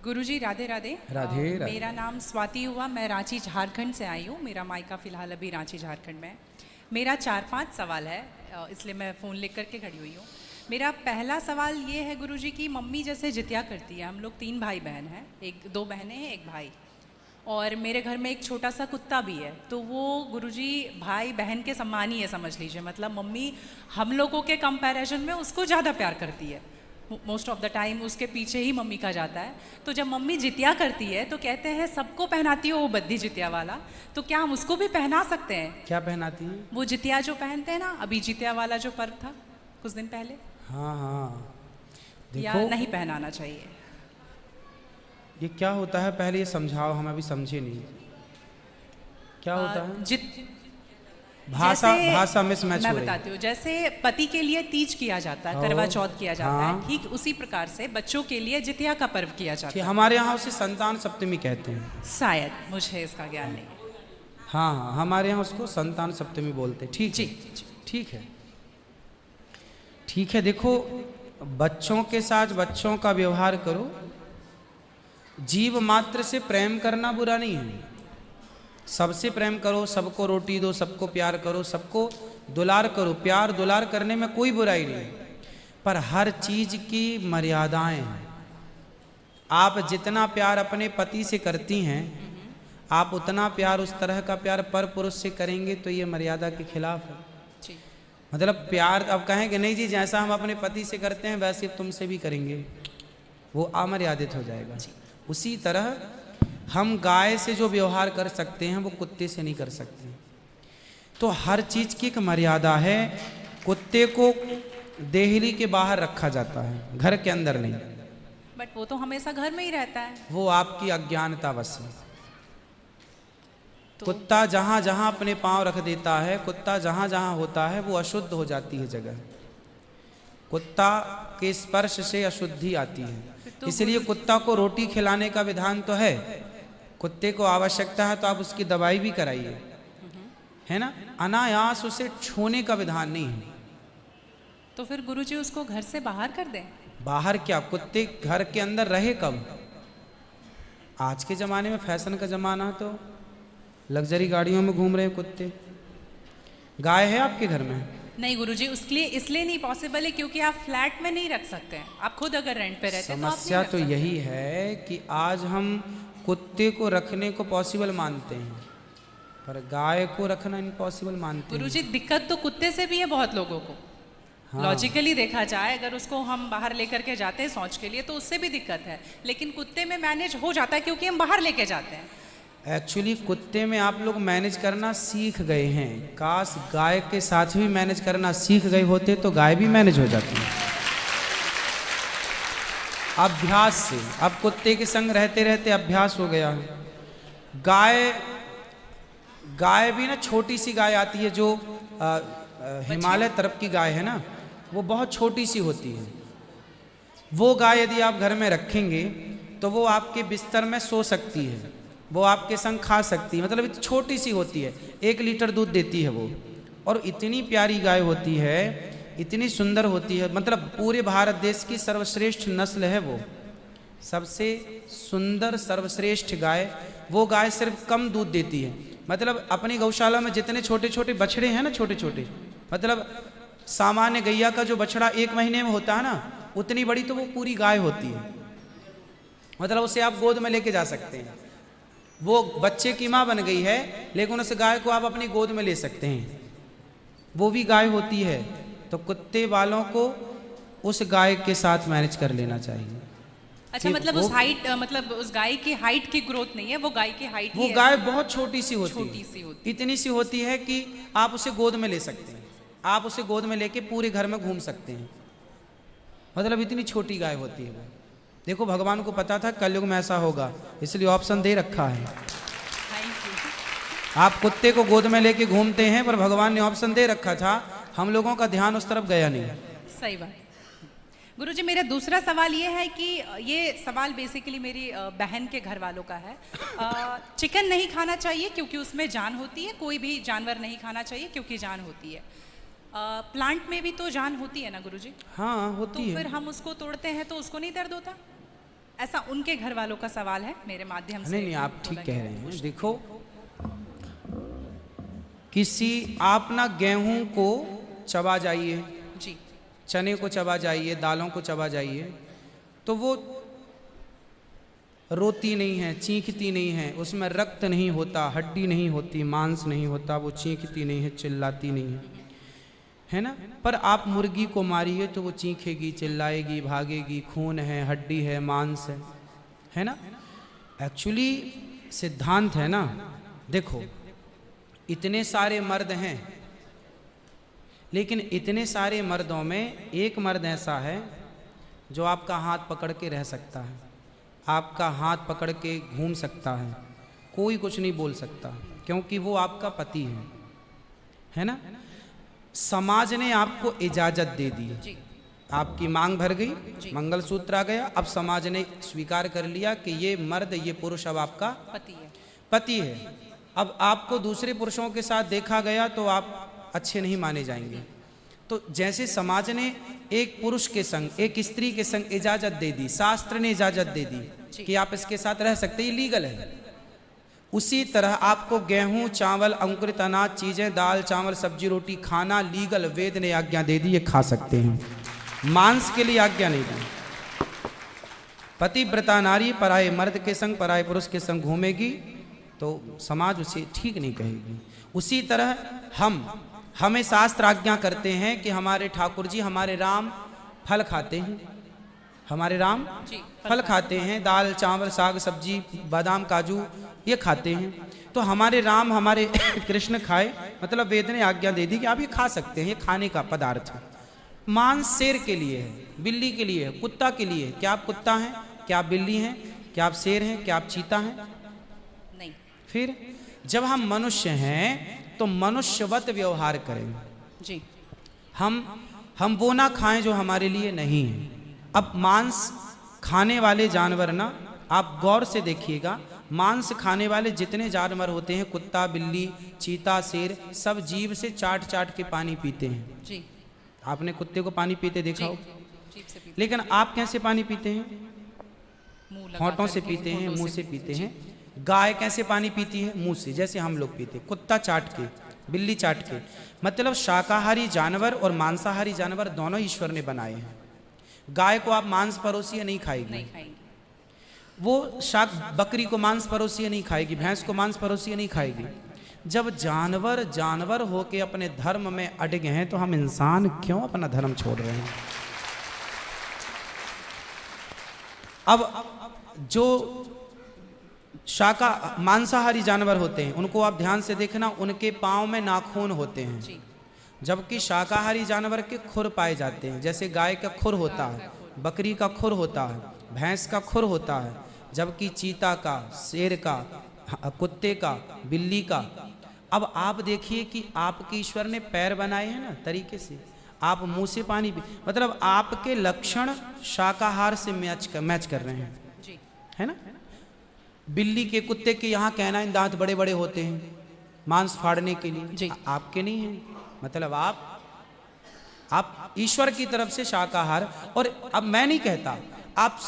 गुरुजी राधे राधे। राधे राधे। मेरा नाम स्वाति हुआ, मैं रांची झारखंड से आई हूँ। मेरा मायका फ़िलहाल अभी रांची झारखंड में है। मेरा 4-5 सवाल है, इसलिए मैं फ़ोन लेकर करके खड़ी हुई हूँ। मेरा पहला सवाल ये है गुरुजी कि मम्मी जैसे जितिया करती है, हम लोग 3 भाई बहन हैं, 2 बहनें हैं, 1 भाई, और मेरे घर में एक छोटा सा कुत्ता भी है। तो वो गुरुजी भाई बहन के समान ही है, समझ लीजिए। मतलब मम्मी हम लोगों के कंपैरिजन में उसको ज़्यादा प्यार करती है। मोस्ट ऑफ द टाइम उसके पीछे ही मम्मी का जाता है। तो जब मम्मी जितिया करती है तो कहते हैं सबको पहनाती हो वो बद्दी जितिया वाला, तो क्या हम उसको भी पहना सकते हैं? क्या पहनाती है? वो जितिया जो पहनते हैं ना, अभी जितिया वाला जो पर्व था कुछ दिन पहले। हाँ हाँ, या देखो नहीं पहनाना चाहिए? ये क्या होता है, पहले ये समझाओ, हम अभी समझे नहीं क्या होता है। भाषा मिसमैच हो रही है। मैं बताती हूँ। जैसे पति के लिए तीज किया जाता है, करवा चौथ किया जाता है, ठीक उसी प्रकार से बच्चों के लिए जितिया का पर्व किया जाता है। हमारे यहाँ उसे संतान सप्तमी कहते हैं शायद, मुझे इसका ज्ञान नहीं। हाँ हाँ, हमारे यहाँ उसको संतान सप्तमी बोलते हैं। ठीक जी, ठीक है, ठीक है। देखो, बच्चों के साथ बच्चों का व्यवहार करो। जीव मात्र से प्रेम करना बुरा नहीं है। सबसे प्रेम करो, सबको रोटी दो, सबको प्यार करो, सबको दुलार करो। प्यार दुलार करने में कोई बुराई नहीं, पर हर चीज की मर्यादाएं हैं। आप जितना प्यार अपने पति से करती हैं, आप उतना प्यार, उस तरह का प्यार पर पुरुष से करेंगे तो ये मर्यादा के खिलाफ है। मतलब प्यार अब कहेंगे नहीं जी, जैसा हम अपने पति से करते हैं वैसे तुमसे भी करेंगे, वो अमर्यादित हो जाएगा। उसी तरह हम गाय से जो व्यवहार कर सकते हैं वो कुत्ते से नहीं कर सकते। तो हर चीज की एक मर्यादा है। कुत्ते को देहली के बाहर रखा जाता है, घर के अंदर नहीं। बट वो तो हमेशा घर में ही रहता है। वो आपकी अज्ञानता बस है। तो कुत्ता जहां जहां अपने पांव रख देता है, कुत्ता जहां जहां होता है, वो अशुद्ध हो जाती है जगह। कुत्ता के स्पर्श से अशुद्धि आती है। इसलिए कुत्ता को रोटी खिलाने का विधान तो है। कुत्ते को आवश्यकता है तो आप उसकी दवाई भी कराइए, है ना। अनायास उसे छूने का विधान नहीं है। तो फिर गुरुजी उसको घर से बाहर कर दें? बाहर क्या, कुत्ते घर के अंदर रहे कब? आज के जमाने में फैशन का जमाना, तो लग्जरी गाड़ियों में घूम रहे हैं कुत्ते। गाय है आपके घर में? नहीं गुरुजी, उसके लिए इसलिए नहीं पॉसिबल है क्योंकि आप फ्लैट में नहीं रख सकते हैं। आप खुद अगर रेंट पे रहते हैं तो समस्या तो यही है कि आज हम कुत्ते को रखने को पॉसिबल मानते हैं, पर गाय को रखना इम्पॉसिबल मानते हैं। गुरुजी, दिक्कत तो कुत्ते से भी है बहुत लोगों को। हाँ। लॉजिकली देखा जाए, अगर उसको हम बाहर लेकर के जाते हैं शौच के लिए तो उससे भी दिक्कत है, लेकिन कुत्ते में मैनेज हो जाता है क्योंकि हम बाहर लेके जाते हैं। एक्चुअली कुत्ते में आप लोग मैनेज करना सीख गए हैं। काश गाय के साथ भी मैनेज करना सीख गए होते तो गाय भी मैनेज हो जाती है अभ्यास से। अब कुत्ते के संग रहते रहते अभ्यास हो गया। गाय भी ना, छोटी सी गाय आती है जो हिमालय तरफ की गाय है ना, वो बहुत छोटी सी होती है। वो गाय यदि आप घर में रखेंगे तो वो आपके बिस्तर में सो सकती है, वो आपके संग खा सकती है। मतलब इतनी छोटी सी होती है, 1 लीटर दूध देती है वो, और इतनी प्यारी गाय होती है, इतनी सुंदर होती है। मतलब पूरे भारत देश की सर्वश्रेष्ठ नस्ल है वो, सबसे सुंदर सर्वश्रेष्ठ गाय। वो गाय सिर्फ कम दूध देती है। मतलब अपनी गौशाला में जितने छोटे छोटे बछड़े हैं ना, छोटे छोटे, मतलब सामान्य गैया का जो बछड़ा 1 महीने में होता है ना, उतनी बड़ी तो वो पूरी गाय होती है। मतलब उसे आप गोद में लेके जा सकते हैं। वो बच्चे की माँ बन गई है, लेकिन उस गाय को आप अपनी गोद में ले सकते हैं, वो भी गाय होती है। तो कुत्ते वालों को उस गाय के साथ मैनेज कर लेना चाहिए। अच्छा, मतलब उस हाइट, मतलब उस गाय की हाइट की ग्रोथ नहीं है, वो गाय की हाइट, वो गाय बहुत छोटी सी होती है, इतनी सी होती है कि आप उसे गोद में ले सकते हैं। आप उसे गोद में लेके पूरे घर में घूम सकते हैं। मतलब इतनी छोटी गाय होती है वो। देखो, भगवान को पता था कलयुग में ऐसा होगा, इसलिए ऑप्शन दे रखा है। आप कुत्ते को गोद में लेके घूमते हैं, पर भगवान ने ऑप्शन दे रखा था, हम लोगों का ध्यान उस तरफ गया नहीं। सही बात। गुरुजी, मेरा दूसरा सवाल ये है कि ये सवाल बेसिकली मेरी बहन के घर वालों का है। चिकन नहीं खाना चाहिए क्योंकि उसमें जान होती है, कोई भी जानवर नहीं खाना चाहिए क्योंकि जान होती है। प्लांट में भी तो जान होती है ना गुरुजी? हाँ होती है। तो फिर हम उसको तोड़ते हैं तो उसको नहीं दर्द होता? ऐसा उनके घर वालों का सवाल है, मेरे माध्यम से। नहीं, आप ठीक कह रहे हैं। देखो, किसी आप ना गेहूं को चबा जाइए, जी, चने को चबा जाइए, दालों को चबा जाइए, तो वो रोती नहीं है, चीखती नहीं है, उसमें रक्त नहीं होता, हड्डी नहीं होती, मांस नहीं होता, वो चीखती नहीं है, चिल्लाती नहीं है ना। पर आप मुर्गी को मारिए तो वो चीखेगी, चिल्लाएगी, भागेगी, खून है, हड्डी है, मांस है ना। एक्चुअली सिद्धांत है ना। देखो, इतने सारे मर्द हैं, लेकिन इतने सारे मर्दों में एक मर्द ऐसा है जो आपका हाथ पकड़ के रह सकता है, आपका हाथ पकड़ के घूम सकता है, कोई कुछ नहीं बोल सकता, क्योंकि वो आपका पति है ना। समाज ने आपको इजाजत दे दी, आपकी मांग भर गई, मंगलसूत्र आ गया, अब समाज ने स्वीकार कर लिया कि ये मर्द, ये पुरुष अब आपका पति है। अब आपको दूसरे पुरुषों के साथ देखा गया तो आप अच्छे नहीं माने जाएंगे। तो जैसे समाज ने एक पुरुष के संग, एक स्त्री के संग इजाजत दे दी, शास्त्र ने इजाजत दे दी कि आप इसके साथ रह सकते, ये लीगल है, उसी तरह आपको गेहूं, चावल, अंकुरित अनाज चीजें, दाल, चावल, सब्जी, रोटी खाना लीगल, वेद ने आज्ञा दे दी, ये खा सकते हैं। मांस के लिए आज्ञा नहीं दी। पतिव्रता नारी पराये मर्द के संग, पराये पुरुष के संग घूमेगी तो समाज उसे ठीक नहीं कहेगी। उसी तरह हमें शास्त्र आज्ञा करते हैं कि हमारे ठाकुर जी, हमारे राम फल खाते हैं, हमारे राम फल खाते हैं, दाल, चावल, साग, सब्जी, बादाम, काजू ये खाते हैं। तो हमारे राम, हमारे कृष्ण खाए, मतलब वेद ने आज्ञा दे दी कि आप ये खा सकते हैं, ये खाने का पदार्थ है। मांस शेर के लिए है, बिल्ली के लिए है, कुत्ता के लिए है। क्या आप कुत्ता हैं? क्या आप बिल्ली हैं? क्या आप शेर हैं? क्या आप चीता हैं? नहीं। फिर जब हम मनुष्य हैं तो मनुष्यवत व्यवहार करें जी। हम वो ना खाएं जो हमारे लिए नहीं है। अब मांस खाने वाले जानवर ना, आप गौर से देखिएगा, मांस खाने वाले जितने जानवर होते हैं, कुत्ता, बिल्ली, चीता, शेर, सब जीभ से चाट चाट के पानी पीते हैं जी। आपने कुत्ते को पानी पीते देखा हो? लेकिन आप कैसे पानी पीते हैं? होंठों से पीते हैं, मुंह से पीते हैं। गाय कैसे पानी पीती है? मुंह से, जैसे हम लोग पीते। कुत्ता चाट के, बिल्ली चाट के। मतलब शाकाहारी जानवर और मांसाहारी जानवर दोनों ईश्वर ने बनाए हैं। गाय को आप मांस परोसिए, नहीं खाएगी, वो बकरी को मांस परोसिए नहीं खाएगी, भैंस को मांस परोसिए नहीं खाएगी। जब जानवर होके अपने धर्म में अड़गे हैं, तो हम इंसान क्यों अपना धर्म छोड़ रहे हैं? अब जो मांसाहारी जानवर होते हैं, उनको आप ध्यान से देखना, उनके पांव में नाखून होते हैं, जबकि शाकाहारी जानवर के खुर पाए जाते हैं। जैसे गाय का खुर होता है, बकरी का खुर होता है, भैंस का खुर होता है, जबकि चीता का, शेर का, कुत्ते का, बिल्ली का। अब आप देखिए कि आपके ईश्वर ने पैर बनाए हैं ना तरीके से, आप मुंह से पानी पी, मतलब आपके लक्षण शाकाहार से मैच कर रहे हैं, है ना। बिल्ली के, कुत्ते के यहाँ कहना है दांत बड़े बड़े होते हैं मांस फाड़ने के लिए, आपके नहीं है। मतलब आप ईश्वर की तरफ से शाकाहार। और अब मैं नहीं कहता, आप